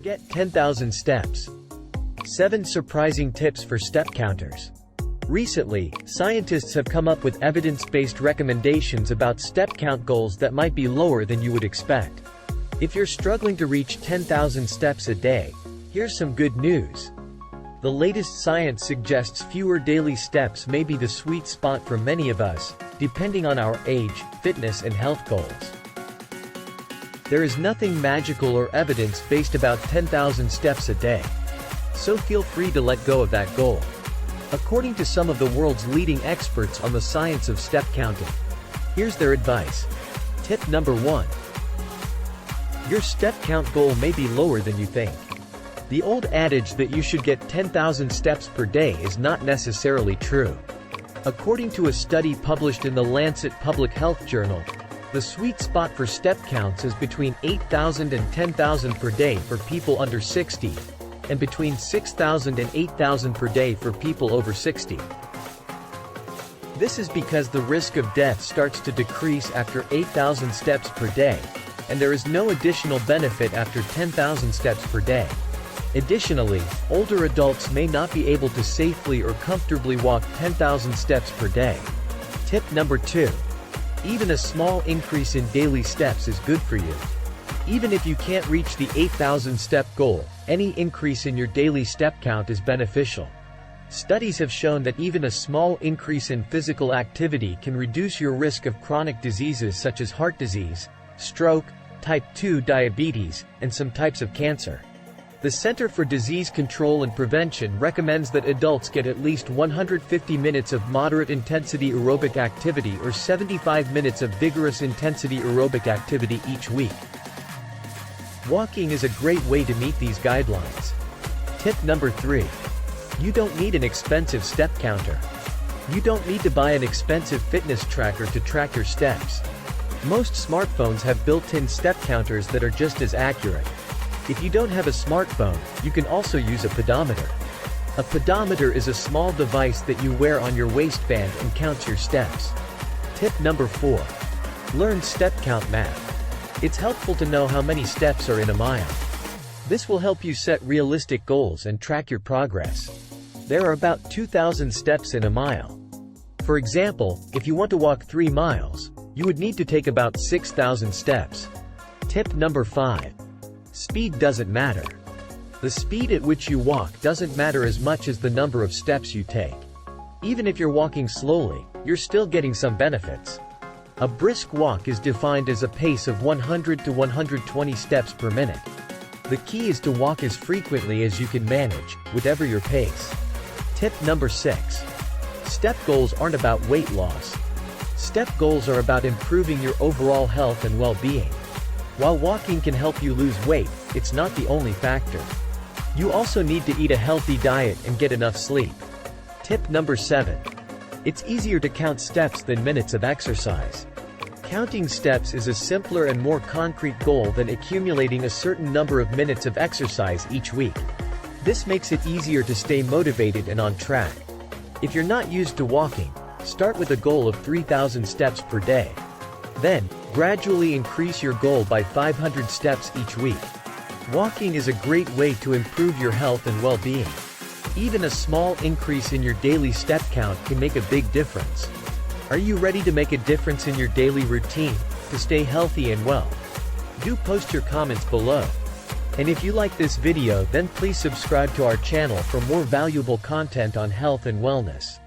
Get 10,000 steps. 7 surprising tips for step counters. Recently, scientists have come up with evidence-based recommendations about step count goals that might be lower than you would expect. If you're struggling to reach 10,000 steps a day, here's some good news. The latest science suggests fewer daily steps may be the sweet spot for many of us, depending on our age, fitness and health goals. There is nothing magical or evidence-based about 10,000 steps a day. So feel free to let go of that goal. According to some of the world's leading experts on the science of step counting, here's their advice. Tip number 1. Your step count goal may be lower than you think. The old adage that you should get 10,000 steps per day is not necessarily true. According to a study published in the Lancet Public Health Journal, the sweet spot for step counts is between 8,000 and 10,000 per day for people under 60, and between 6,000 and 8,000 per day for people over 60. This is because the risk of death starts to decrease after 8,000 steps per day, and there is no additional benefit after 10,000 steps per day. Additionally, older adults may not be able to safely or comfortably walk 10,000 steps per day. Tip number 2. Even a small increase in daily steps is good for you. Even if you can't reach the 8,000 step goal, any increase in your daily step count is beneficial. Studies have shown that even a small increase in physical activity can reduce your risk of chronic diseases such as heart disease, stroke, type 2 diabetes, and some types of cancer. The Center for Disease Control and Prevention recommends that adults get at least 150 minutes of moderate-intensity aerobic activity or 75 minutes of vigorous intensity aerobic activity each week. Walking is a great way to meet these guidelines. Tip number 3. You don't need an expensive step counter. You don't need to buy an expensive fitness tracker to track your steps. Most smartphones have built-in step counters that are just as accurate. If you don't have a smartphone, you can also use a pedometer. A pedometer is a small device that you wear on your waistband and counts your steps. Tip number 4. Learn step count math. It's helpful to know how many steps are in a mile. This will help you set realistic goals and track your progress. There are about 2,000 steps in a mile. For example, if you want to walk 3 miles, you would need to take about 6,000 steps. Tip number 5. Speed doesn't matter. The speed at which you walk doesn't matter as much as the number of steps you take. Even if you're walking slowly, you're still getting some benefits. A brisk walk is defined as a pace of 100 to 120 steps per minute. The key is to walk as frequently as you can manage, whatever your pace. Tip number 6. Step goals aren't about weight loss. Step goals are about improving your overall health and well-being. While walking can help you lose weight, it's not the only factor. You also need to eat a healthy diet and get enough sleep. Tip number 7. It's easier to count steps than minutes of exercise. Counting steps is a simpler and more concrete goal than accumulating a certain number of minutes of exercise each week. This makes it easier to stay motivated and on track. If you're not used to walking, start with a goal of 3,000 steps per day. Then, gradually increase your goal by 500 steps each week. Walking is a great way to improve your health and well-being. Even a small increase in your daily step count can make a big difference. Are you ready to make a difference in your daily routine, to stay healthy and well? Do post your comments below. And if you like this video, then please subscribe to our channel for more valuable content on health and wellness.